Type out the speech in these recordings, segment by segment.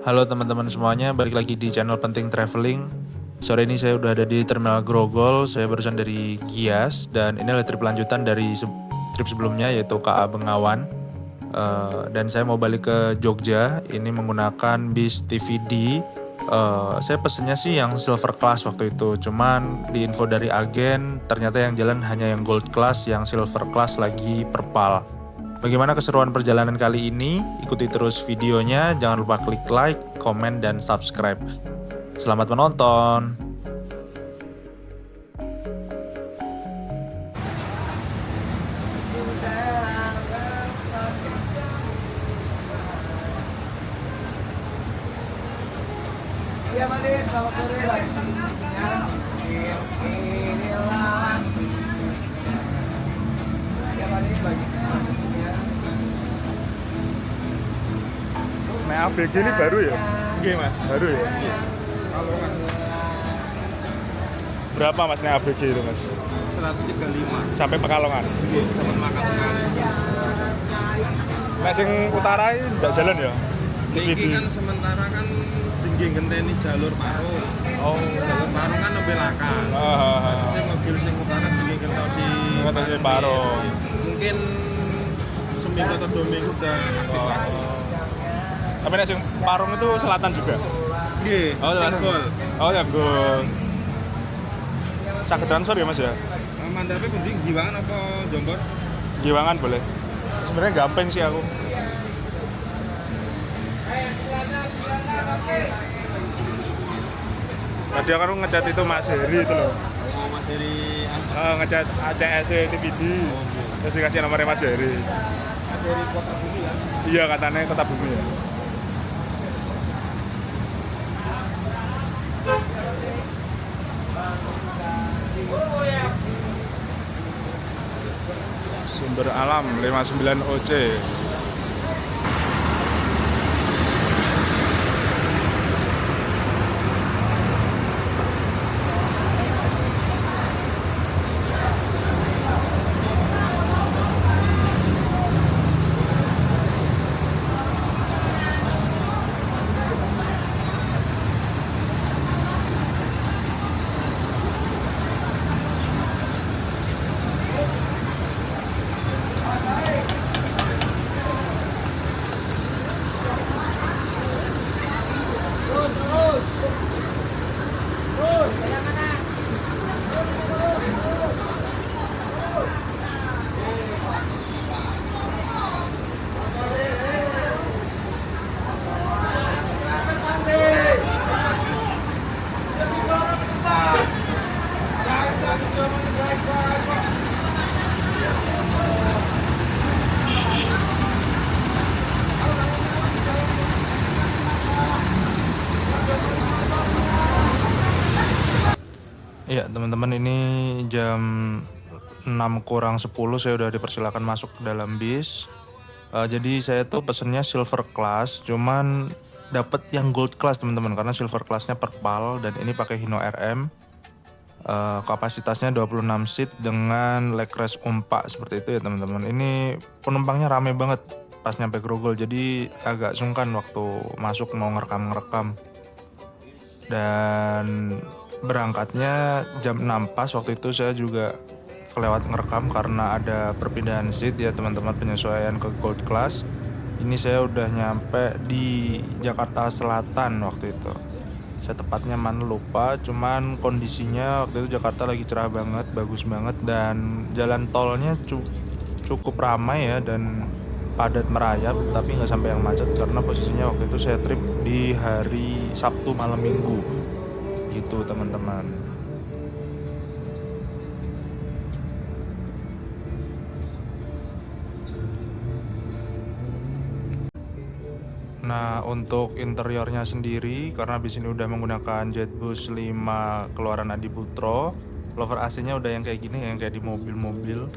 Halo teman-teman semuanya, balik lagi di channel Penting Traveling. Sore ini saya udah ada di Terminal Grogol, saya barusan dari Gias, dan ini adalah trip lanjutan dari trip sebelumnya yaitu KA Bengawan. Dan saya mau balik ke Jogja, ini menggunakan bis TVD. Saya pesennya sih yang silver class waktu itu, cuman di info dari agen ternyata yang jalan hanya yang gold class, yang silver class lagi perpal. Bagaimana keseruan perjalanan kali ini? Ikuti terus videonya, jangan lupa klik like, komen, dan subscribe. Selamat menonton! Iya Manis, selamat sore lagi. Inilah. Iya Manis, baginya. Nah, ABG ini baru ya? Iya mas, Baru ya? Kalongan Berapa mas nih ABG itu mas? 135. Sampai Pekalongan? Iya, teman makan kan. Nah, sing utara ini nggak jalan ya? Niki kan sementara kan tinggi ngenteni jalur Parung. Oh. Jalur Parung kan nembe lakan. Sing mobil sing utara tinggi ngentosi Ngentosi Parung. Mungkin seminggu atau 2 minggu udah aktif lagi. Tapi nek sing Parung itu selatan juga? Iya, Oh, selatan. Senggol. Oh ya, gue. Sakit transfer ya mas ya? Mandapnya penting Giwangan apa Jombor? Giwangan boleh. Sebenarnya gampang sih aku. Tadi aku ngecat itu Mas Heri itu loh. Oh, Mas dari Ngecat ACS TVD. Terus dikasih nomornya Mas Heri. dari Kota Bumi kan? Iya katanya Kota Bumi ya. Sumber Alam 59 OC. Iya teman-teman, ini jam 6 kurang 10 saya udah dipersilakan masuk ke dalam bis. Jadi saya tuh pesennya silver class, cuman dapat yang gold class teman-teman, karena silver classnya perpal dan ini pakai Hino RM. Kapasitasnya 26 seat dengan leg rest umpak seperti itu ya teman-teman. Ini penumpangnya rame banget pas nyampe Grogol, jadi agak sungkan waktu masuk mau ngerekam. Dan berangkatnya jam 6 pas, waktu itu saya juga kelewat ngerekam karena ada perpindahan seat ya teman-teman, penyesuaian ke gold class. Ini saya udah nyampe di Jakarta Selatan waktu itu. Saya tepatnya mana lupa, cuman kondisinya waktu itu Jakarta lagi cerah banget, bagus banget, dan jalan tolnya cukup ramai ya dan padat merayap, tapi nggak sampai yang macet karena posisinya waktu itu saya trip di hari Sabtu malam Minggu gitu teman-teman. Nah, untuk interiornya sendiri, karena bis ini udah menggunakan Jetbus 5 keluaran Adiputro, lover AC-nya udah yang kayak gini, yang kayak di mobil-mobil.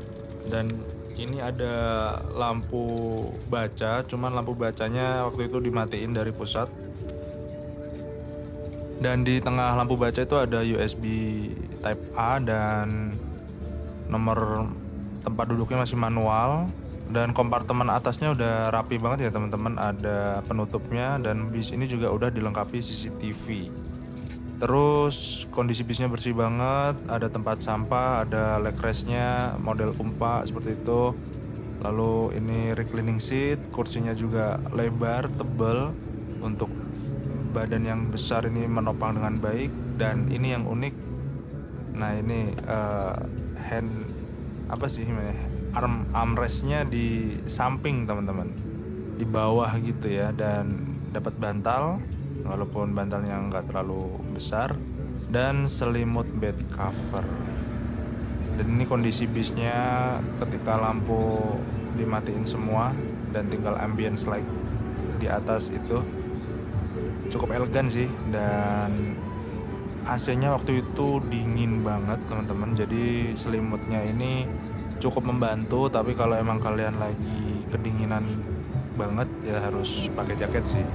Dan ini ada lampu baca, cuman lampu bacanya waktu itu dimatiin dari pusat. Dan di tengah lampu baca itu ada USB Type A dan nomor tempat duduknya masih manual. Dan kompartemen atasnya udah rapi banget ya teman-teman, ada penutupnya dan bis ini juga udah dilengkapi CCTV. Terus kondisi bisnya bersih banget, ada tempat sampah, ada leg restnya model umpa seperti itu. Lalu ini reclining seat, kursinya juga lebar, tebal untuk badan yang besar ini menopang dengan baik. Dan ini yang unik, nah ini hand apa sih namanya, armrestnya di samping teman-teman, di bawah gitu ya, dan dapat bantal walaupun bantalnya nggak terlalu besar, dan selimut bed cover. Dan ini kondisi bisnya ketika lampu dimatiin semua dan tinggal ambience light di atas itu cukup elegan sih. Dan AC-nya waktu itu dingin banget teman-teman, jadi selimutnya ini cukup membantu, tapi kalau emang kalian lagi kedinginan banget ya harus pakai jaket sih.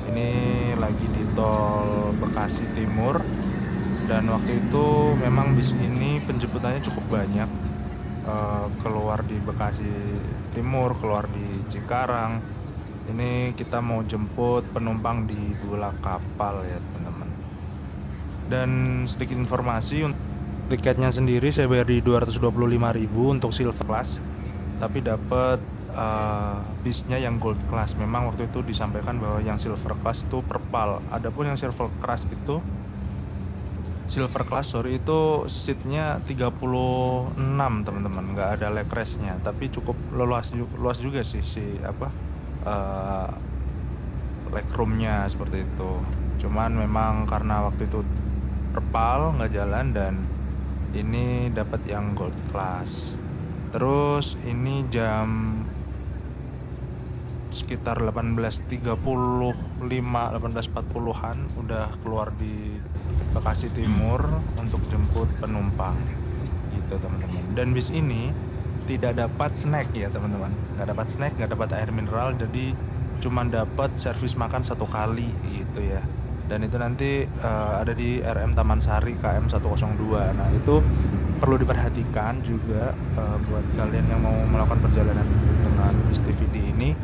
Ini lagi di tol Bekasi Timur, dan waktu itu memang bis ini penjemputannya cukup banyak, keluar di Bekasi Timur, keluar di Cikarang. Ini kita mau jemput penumpang di Bulak Kapal ya teman-teman. Dan sedikit informasi, untuk tiketnya sendiri saya bayar di 225.000 untuk silver class, tapi dapat bisnya yang gold class. Memang waktu itu disampaikan bahwa yang silver class itu perpal. Adapun yang silver class itu itu seatnya 36 teman-teman, nggak ada leg restnya, tapi cukup luas juga sih leg roomnya seperti itu. Cuman memang karena waktu itu perpal nggak jalan, dan ini dapat yang gold class. Terus ini jam sekitar 18.40-an udah keluar di Bekasi Timur untuk jemput penumpang gitu teman-teman. Dan bis ini tidak dapat snack ya teman-teman, nggak dapat snack, nggak dapat air mineral, jadi cuma dapat servis makan 1 kali gitu ya. Dan itu nanti ada di RM Taman Sari KM 102. Nah itu perlu diperhatikan juga buat kalian yang mau melakukan perjalanan dengan bis TVD ini,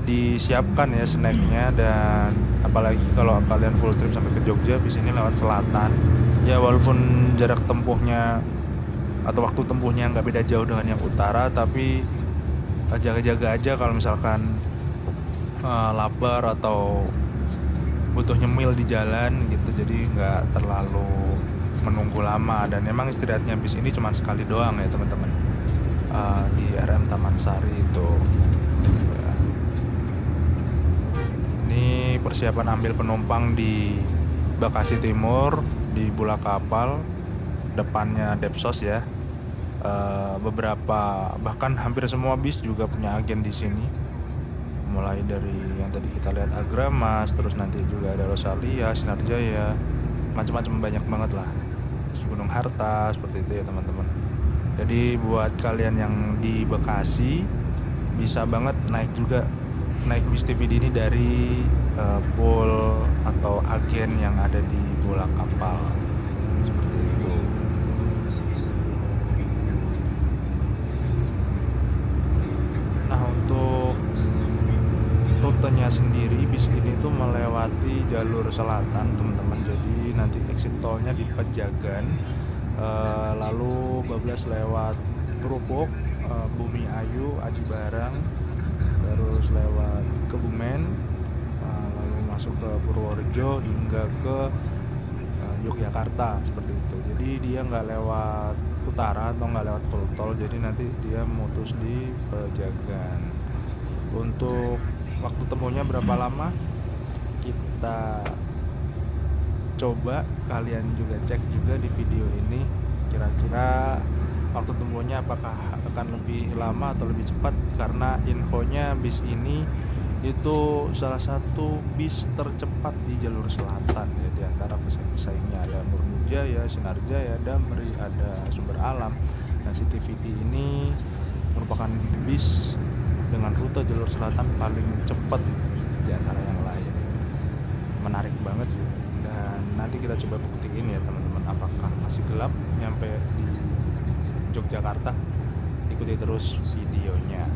disiapkan ya snacknya. Dan apalagi kalau kalian full trip sampai ke Jogja, bis ini lewat selatan ya, walaupun jarak tempuhnya atau waktu tempuhnya nggak beda jauh dengan yang utara, tapi jaga-jaga aja kalau misalkan lapar atau butuh nyemil di jalan gitu, jadi nggak terlalu menunggu lama. Dan emang istirahatnya bis ini cuma sekali doang ya teman-teman, di RM Taman Sari itu ya. Ini persiapan ambil penumpang di Bekasi Timur, di Bulak Kapal, depannya Depsos ya. Beberapa, bahkan hampir semua bis juga punya agen di sini, mulai dari yang tadi kita lihat Agramas, terus nanti juga ada Rosalia, Sinarjaya, macam-macam, banyak banget lah, Gunung Harta seperti itu ya teman-teman. Jadi buat kalian yang di Bekasi bisa banget naik bis TVD ini dari pool atau agen yang ada di Bulak Kapal seperti itu. Nah untuk rutenya sendiri, bis ini tuh melewati jalur selatan teman-teman. Jadi nanti exit tolnya di Pejagan, lalu bablas lewat Krupuk, Bumi Ayu, Aji Barang, terus lewat Kebumen, lalu masuk ke Purworejo hingga ke Yogyakarta seperti itu. Jadi dia nggak lewat utara atau nggak lewat full tol, jadi nanti dia mutus di Pejagan. Untuk waktu tempuhnya berapa lama, kita coba kalian juga cek juga di video ini, kira-kira waktu tempuhnya apakah akan lebih lama atau lebih cepat. Karena infonya bis ini itu salah satu bis tercepat di jalur selatan ya, di antara pesaing-pesaingnya ada Nurmujaya, Sinarjaya, Damri, ada Sumber Alam. Nah si TVD ini merupakan bis dengan rute jalur selatan paling cepat di antara yang lain. Menarik banget sih, dan nanti kita coba buktiin ya teman-teman, apakah masih gelap nyampe di Yogyakarta. Ikuti terus videonya.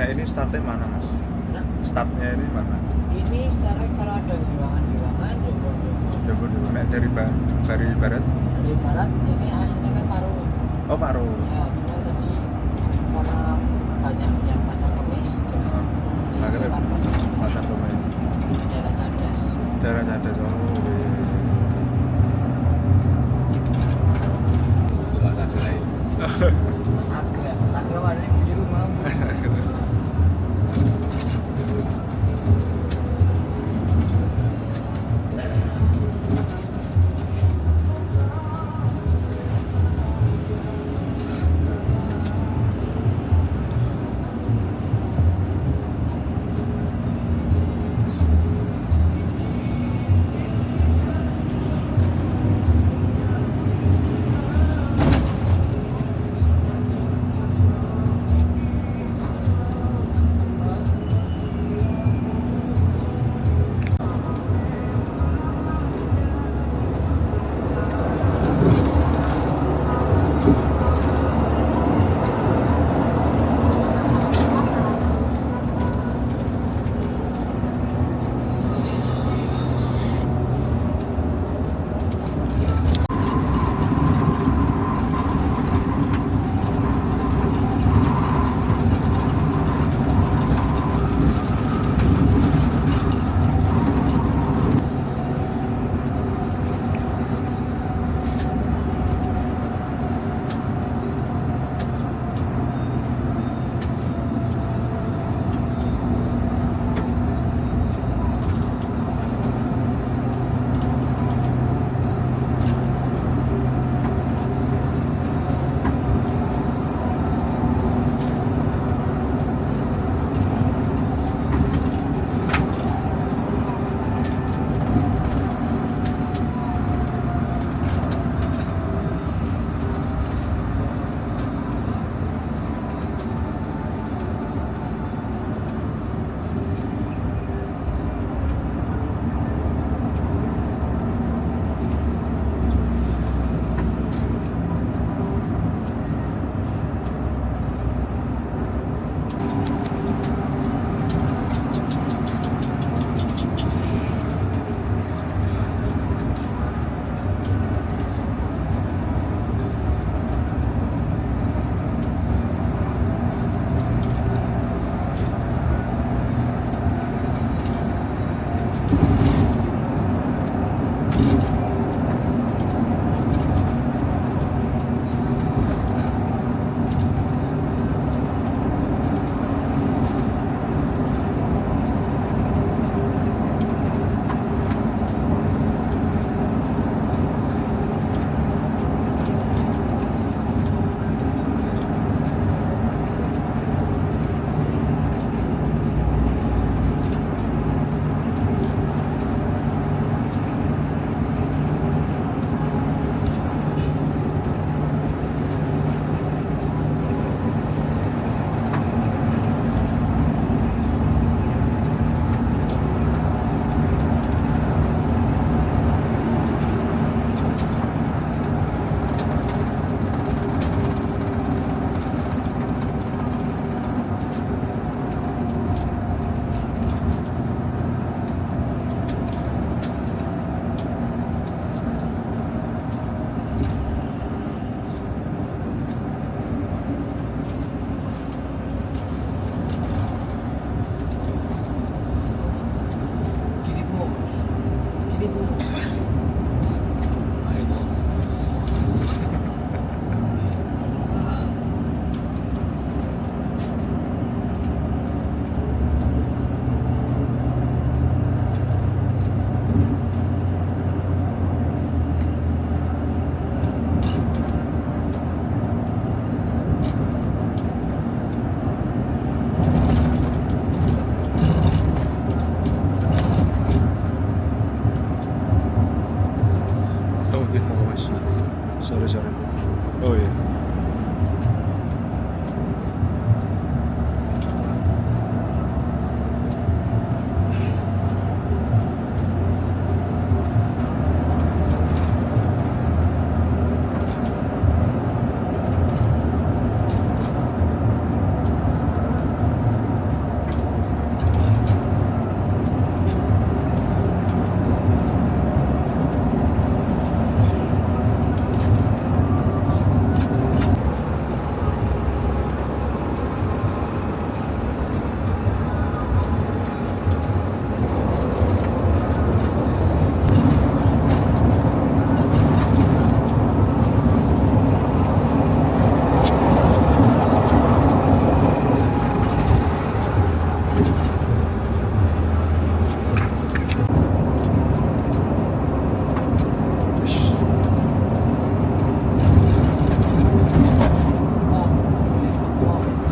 Nah ini startnya mana mas? Nah, Startnya ini mana? ini sekarang kalau ada hilangan Jombor. Coba dulu. Nah dari barat. Dari barat ini aslinya kan Paru. Oh Paro. Ya, cuma tadi karena banyak yang pasar kemis, Ah, di akhirnya depan pasar kemis, pasar pemain. di daerah Cadas. Daerah Cadas. Oh iya. Mas Agra ada yang di rumah.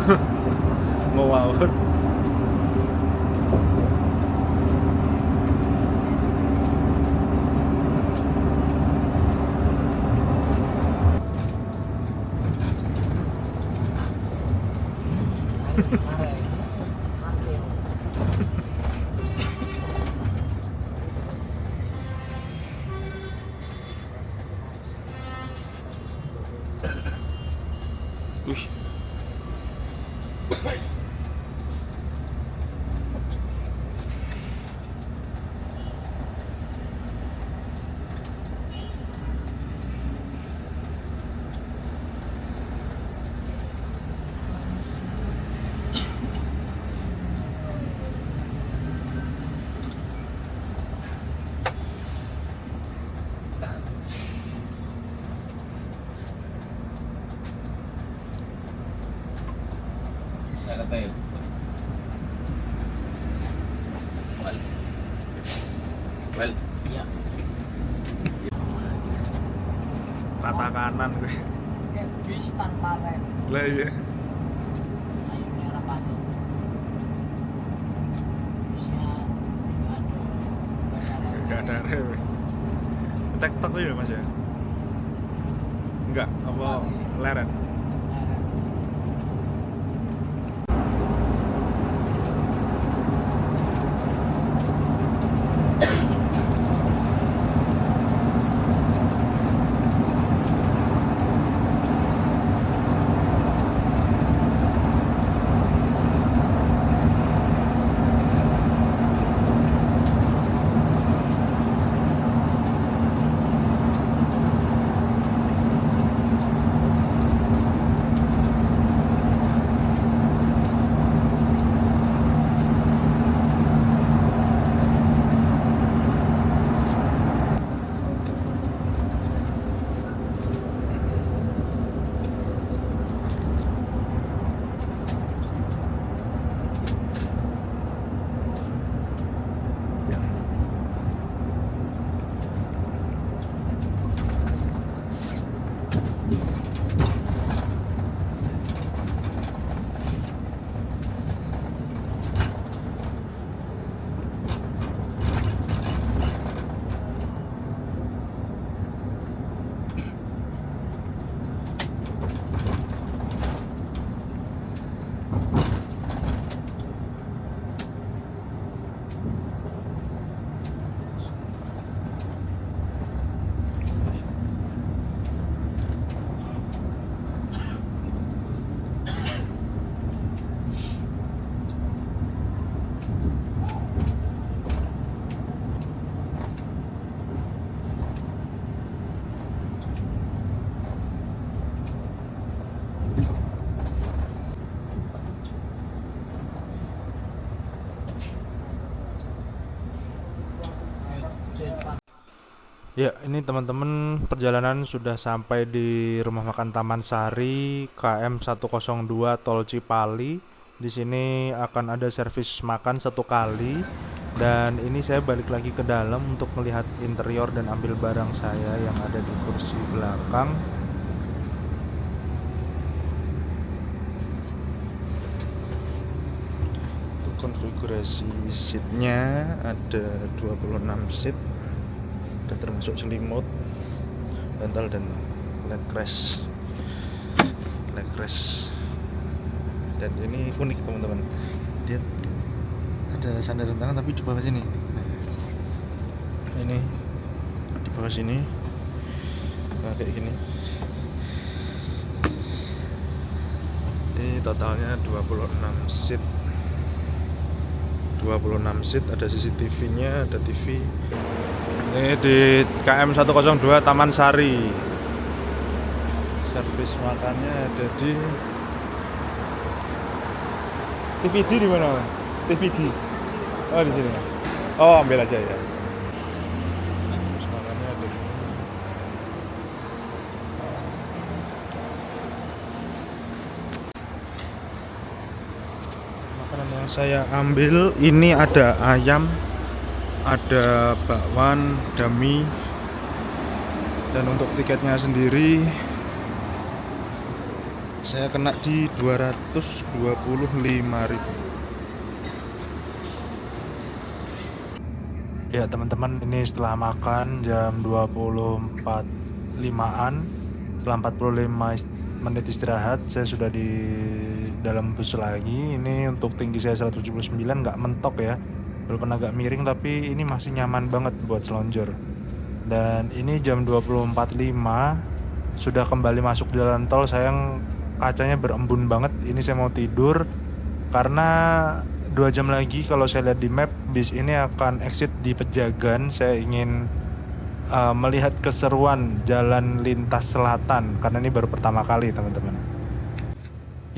Ngawur. Parkir. Wih. Saya kata ya. Well. Iya. Rata kanan gue. Kayak bis tanpa rem. Lah iya. Ayo merah padu. Bisnya nggak ada Gak ada rem. Tek-tek ya Mas ya? Enggak, apa leret? Leret. Ya, ini teman-teman perjalanan sudah sampai di rumah makan Taman Sari KM 102 Tol Cipali. Di sini akan ada servis makan 1 kali dan ini saya balik lagi ke dalam untuk melihat interior dan ambil barang saya yang ada di kursi belakang. Untuk konfigurasi seatnya ada 26 seat. Sudah termasuk selimut, bantal dan leg rest. Dan ini unik teman-teman. Dia ada sandaran tangan tapi di bawah sini. Ini di bawah sini. Nah, kayak gini. Ini totalnya 26 seat. 26 seat, ada CCTV-nya, ada TV. Ini di KM 102 Taman Sari. Servis makannya ada di TVD di mana, Mas? TVD. Oh, di sini. Oh, ambil aja ya. Servis makannya ada di sini. Makanan yang saya ambil ini ada ayam, ada bakwan, ada mie, dan untuk tiketnya sendiri Saya kena di 225.000. Ya teman-teman, ini setelah makan jam 24.05-an, setelah 45 menit istirahat, saya sudah di dalam bus lagi. Ini untuk tinggi saya 179, nggak mentok ya, walaupun agak miring tapi ini masih nyaman banget buat selonjor. Dan ini jam 24.05, sudah kembali masuk jalan tol. Sayang kacanya berembun banget. Ini saya mau tidur karena 2 jam lagi kalau saya lihat di map bis ini akan exit di Pejagan. Saya ingin melihat keseruan jalan lintas selatan karena ini baru pertama kali teman-teman.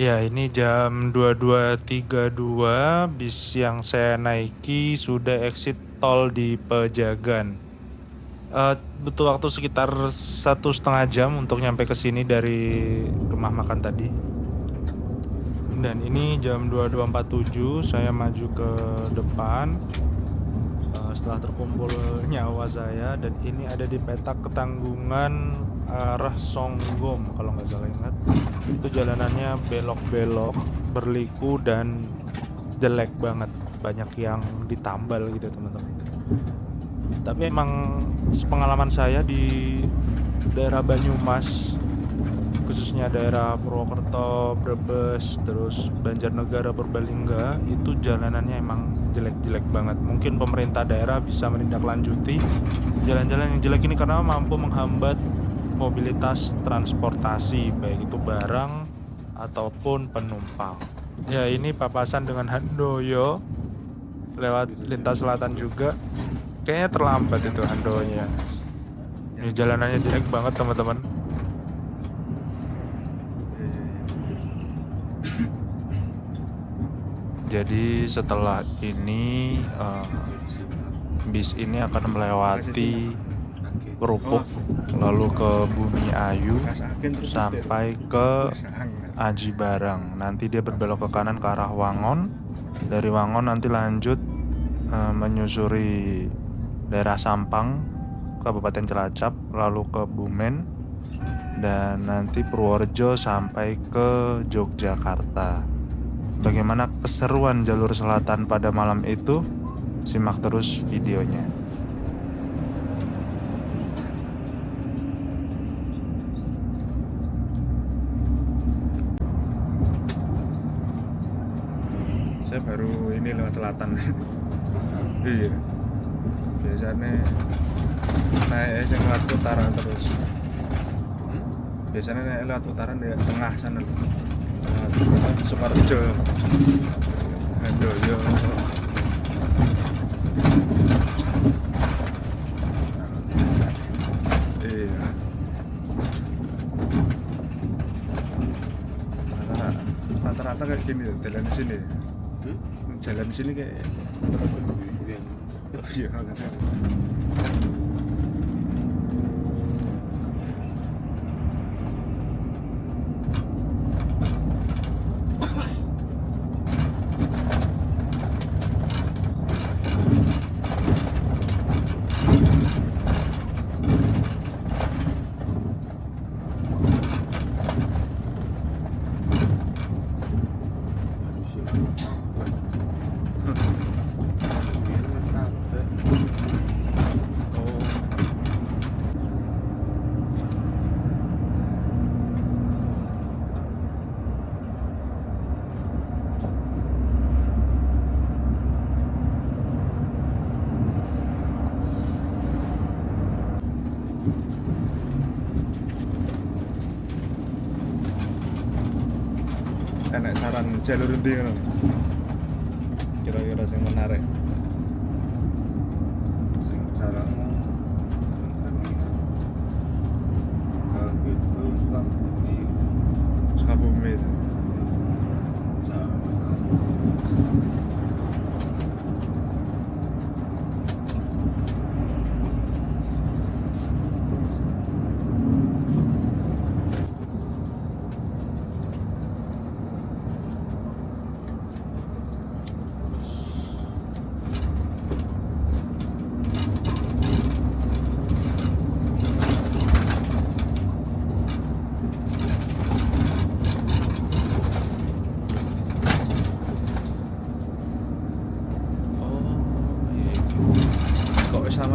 Ya, ini jam 22.32, bis yang saya naiki sudah exit tol di Pejagan. Butuh waktu sekitar 1,5 jam untuk nyampe ke sini dari rumah makan tadi. Dan ini jam 22.47, saya maju ke depan setelah terkumpul nyawa saya. Dan ini ada di peta Ketanggungan arah Songgom kalau nggak salah ingat. Itu jalanannya belok-belok, berliku dan jelek banget, banyak yang ditambal gitu teman-teman. Tapi emang pengalaman saya di daerah Banyumas, khususnya daerah Purwokerto, Brebes, terus Banjarnegara, Purbalingga, itu jalanannya emang jelek-jelek banget. Mungkin pemerintah daerah bisa menindaklanjuti jalan-jalan yang jelek ini karena mampu menghambat mobilitas transportasi, baik itu barang ataupun penumpang. Ya, ini papasan dengan Handoyo lewat lintas selatan juga. Kayaknya terlambat itu Handonya. Ini jalanannya jelek banget teman-teman. Jadi setelah ini bis ini akan melewati Kerupuk, lalu ke Bumi Ayu, sampai ke Aji Barang. Nanti dia berbelok ke kanan ke arah Wangon. Dari Wangon nanti lanjut menyusuri daerah Sampang, Kabupaten Cilacap, lalu ke Bumen, dan nanti Purworejo sampai ke Yogyakarta. Bagaimana keseruan jalur selatan pada malam itu? Simak terus videonya. Saya baru ini lewat selatan. Iya. Biasanya naik yang lewat utara terus. Biasanya naik lewat utara di tengah sana. Sukoharjo. Aduh, yo. Iya. Rata-rata kayak gini jalan di sini. Jalan di sini kayak. Iya, enak saran jalur endi ngono. Kira-kira sing menarik. Saran kalau itu di Sukabumi.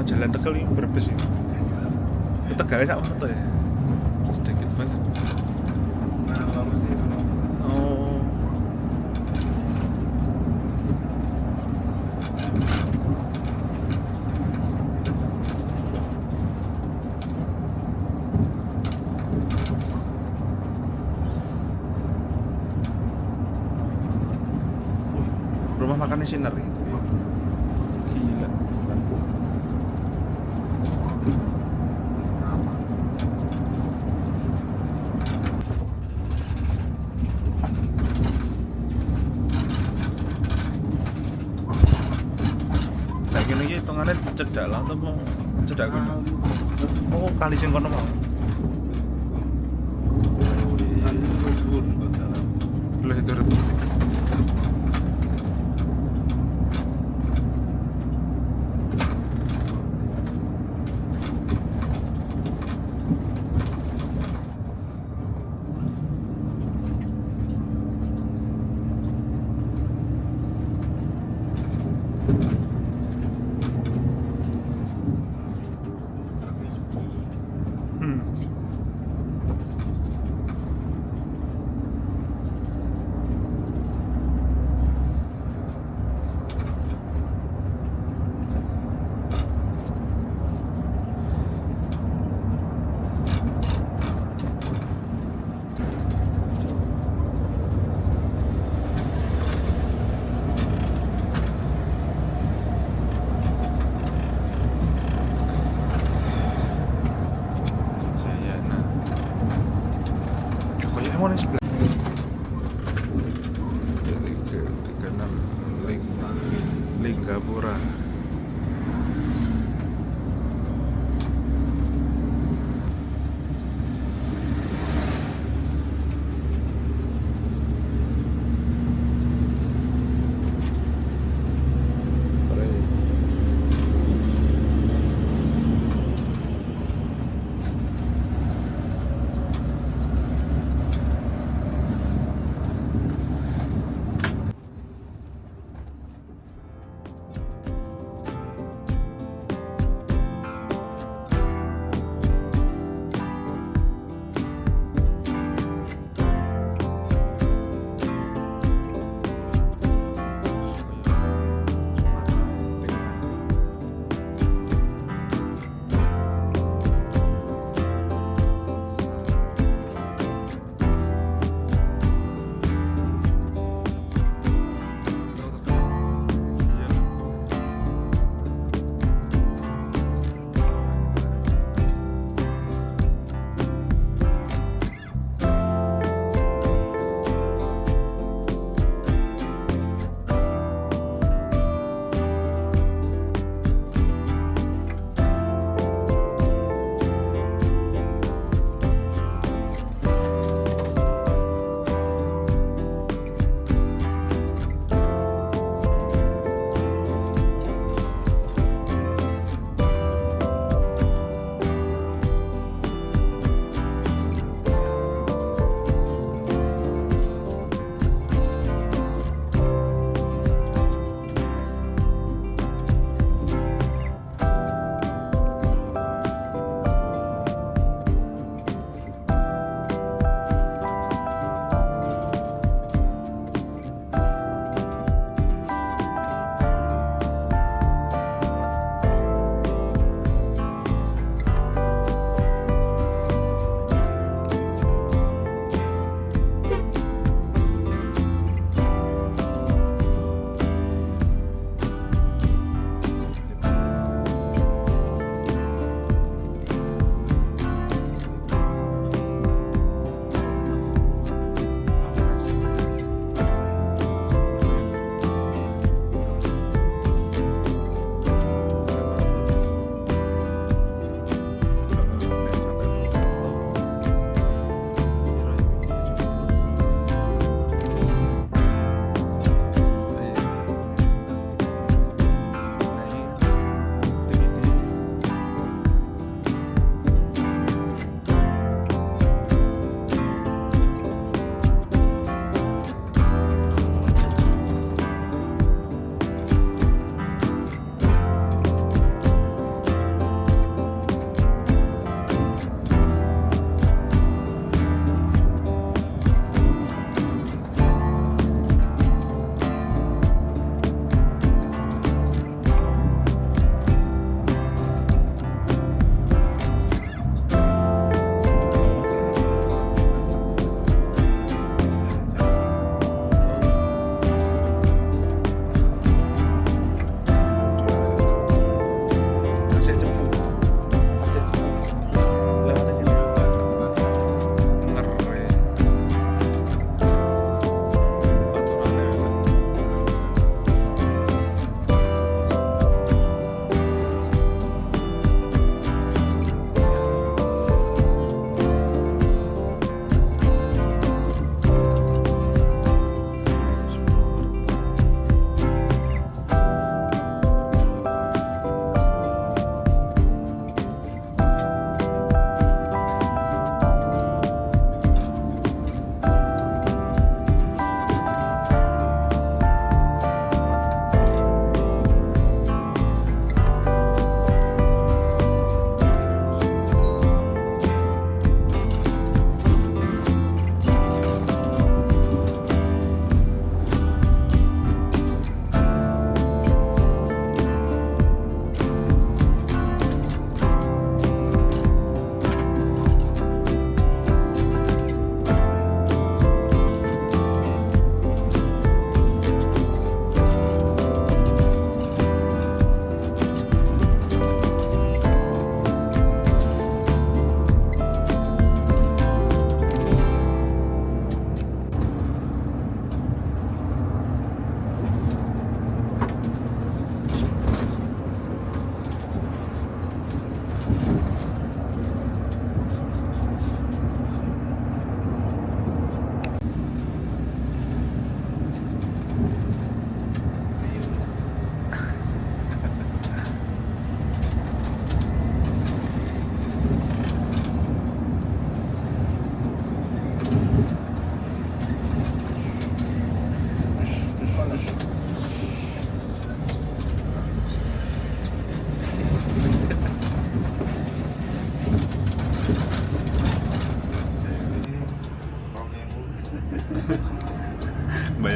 jalan Tegal ini Brebes ya. Tegalnya sak metu ya. Sedikit banget. Nah, lama sih. Oh. Rumah makannya Sinar ya. Gila. Nah, gini iki hitungane cedak lah atau mau cedak kono? Oh, kali sing kono mau. Lah itu Hmm. Sayana. Kok ini mau nih sebelah? 36 Linggapura.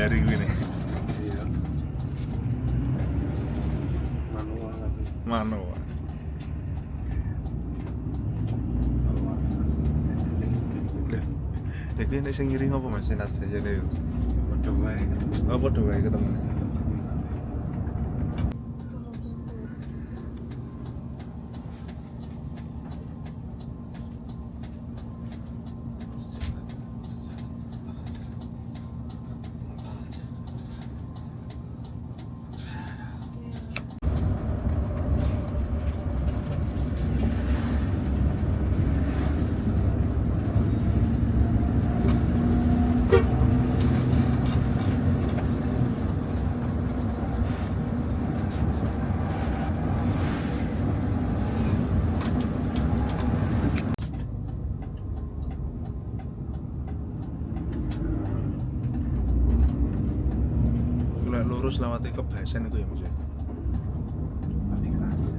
bayar ini nih. Iya. Manual lagi. Manual. Iki nek sing ngiring apa Mas sinar saja deh. Padha wae. Apa padha wae ketemu. Lek lurus lewati Kebasan itu ya Mas.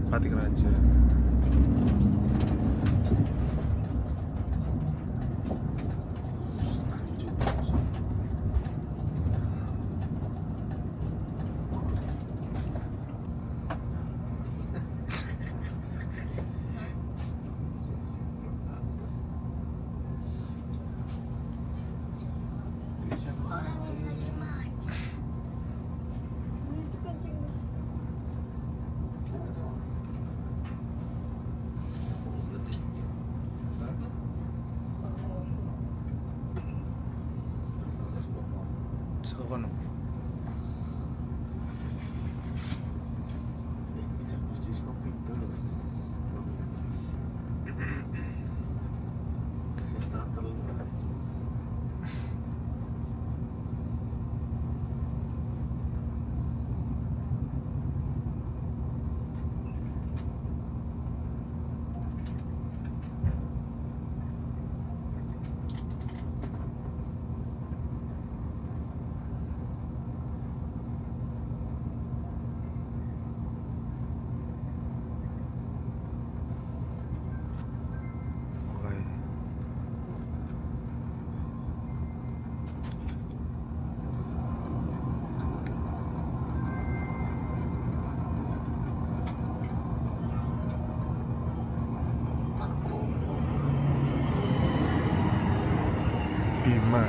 Patik Raja. Sekono. Bima.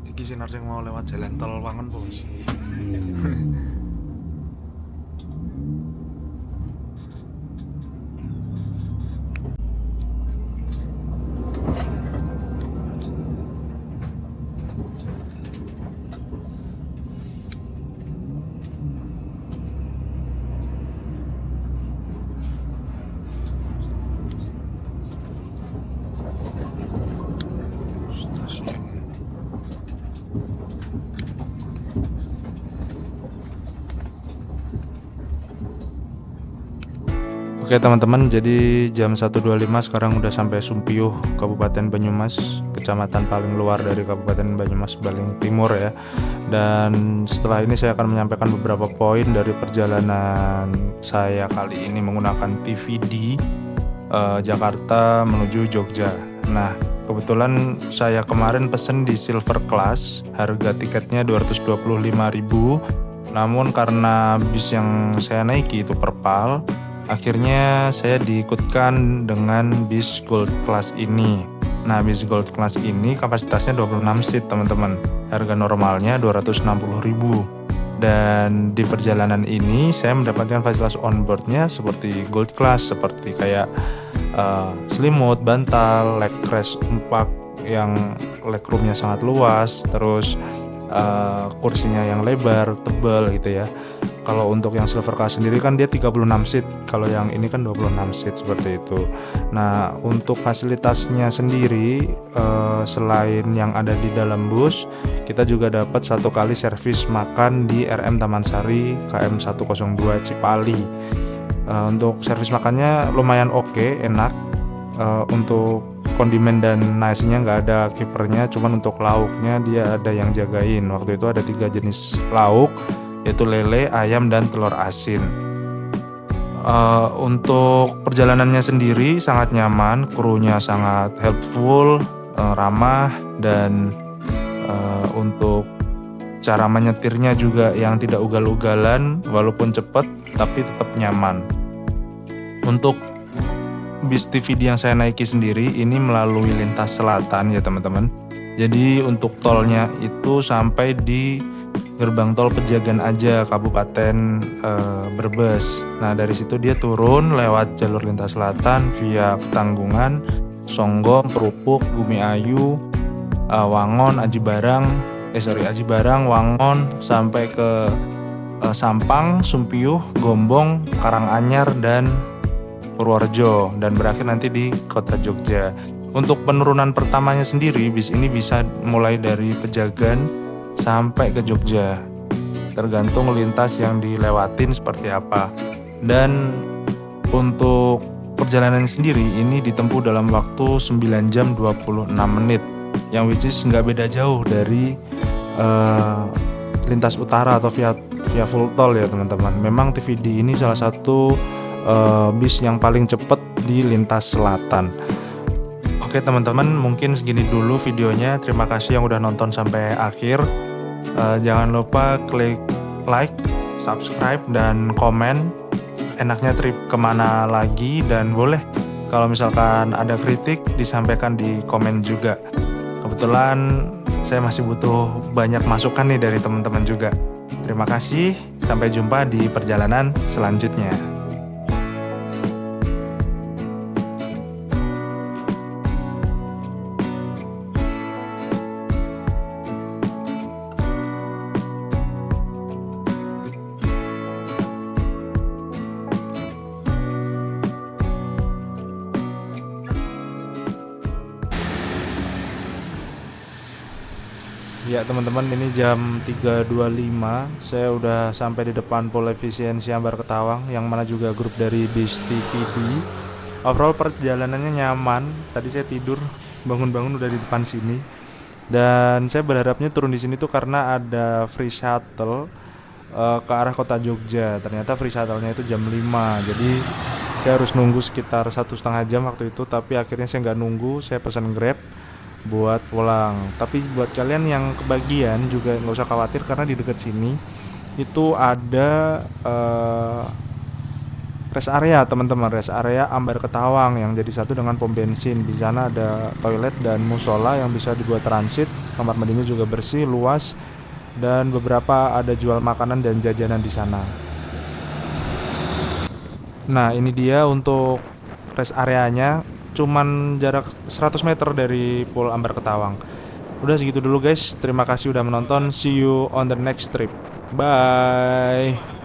Iki sinar sing mau lewat jalan tol Wangen Bos. Oke teman-teman, jadi jam 1.25 sekarang udah sampai Sumpiyuh, Kabupaten Banyumas, kecamatan paling luar dari Kabupaten Banyumas paling timur ya. Dan setelah ini saya akan menyampaikan beberapa poin dari perjalanan saya kali ini menggunakan TVD Jakarta menuju Jogja. Nah, kebetulan saya kemarin pesen di Silver Class, harga tiketnya 225.000. Namun karena bis yang saya naiki itu perpal, akhirnya saya diikutkan dengan bis Gold Class ini. Nah, bis Gold Class ini kapasitasnya 26 seat teman-teman. Harga normalnya 260.000. Dan di perjalanan ini saya mendapatkan fasilitas onboardnya seperti Gold Class, seperti kayak selimut, bantal, leg rest 4 yang legroomnya sangat luas, terus kursinya yang lebar, tebal gitu ya. Kalau untuk yang Silver Class sendiri kan dia 36 seat, kalau yang ini kan 26 seat seperti itu. Nah, untuk fasilitasnya sendiri selain yang ada di dalam bus, kita juga dapat 1 kali servis makan di RM Taman Sari KM 102 Cipali. Untuk servis makannya lumayan oke, enak. Untuk kondimen dan nasinya nggak ada kipernya, cuman untuk lauknya dia ada yang jagain. Waktu itu ada 3 jenis lauk, yaitu lele, ayam, dan telur asin. Untuk perjalanannya sendiri sangat nyaman, krunya sangat helpful, ramah, dan untuk cara menyetirnya juga yang tidak ugal-ugalan, walaupun cepat tapi tetap nyaman. Untuk bis TVD yang saya naiki sendiri ini melalui lintas selatan ya teman-teman. Jadi untuk tolnya itu sampai di gerbang tol Pejagan aja, Kabupaten Brebes. Nah dari situ dia turun lewat jalur lintas selatan via Ketanggungan, Songgom, Perupuk, Bumi Ayu, Wangon, Aji Barang, Wangon sampai ke Sampang, Sumpiyuh, Gombong, Karanganyar, dan Purworejo, dan berakhir nanti di kota Jogja. Untuk penurunan pertamanya sendiri, bis ini bisa mulai dari Pejagan sampai ke Jogja, tergantung lintas yang dilewatin seperti apa. Dan untuk perjalanan sendiri ini ditempuh dalam waktu 9 jam 26 menit, yang which is nggak beda jauh dari lintas utara atau via full tol ya teman-teman. Memang TVD ini salah satu bis yang paling cepat di lintas selatan. Oke teman-teman, mungkin segini dulu videonya. Terima kasih yang udah nonton sampai akhir. Jangan lupa klik like, subscribe, dan komen enaknya trip kemana lagi, dan boleh kalau misalkan ada kritik disampaikan di komen juga. Kebetulan saya masih butuh banyak masukan nih dari teman-teman juga. Terima kasih, sampai jumpa di perjalanan selanjutnya. Ya teman-teman, ini jam 3.25. Saya udah sampai di depan Pol Efisiensi Ambar Ketawang, yang mana juga grup dari bis TVD. Overall perjalanannya nyaman. Tadi saya tidur, bangun-bangun udah di depan sini. Dan saya berharapnya turun di sini tuh karena ada free shuttle ke arah kota Jogja. Ternyata free shuttle-nya itu jam 5. Jadi saya harus nunggu sekitar 1,5 jam waktu itu. Tapi akhirnya saya nggak nunggu, saya pesan Grab buat pulang. Tapi buat kalian yang kebagian juga nggak usah khawatir, karena di dekat sini itu ada rest area teman-teman, rest area Ambar Ketawang yang jadi satu dengan pom bensin. Di sana ada toilet dan musola yang bisa dibuat transit. Kamar mandinya juga bersih, luas, dan beberapa ada jual makanan dan jajanan di sana. Nah ini dia untuk rest areanya, cuman jarak 100 meter dari Pol Ambar Ketawang. Udah segitu dulu guys, terima kasih udah menonton. See you on the next trip. Bye.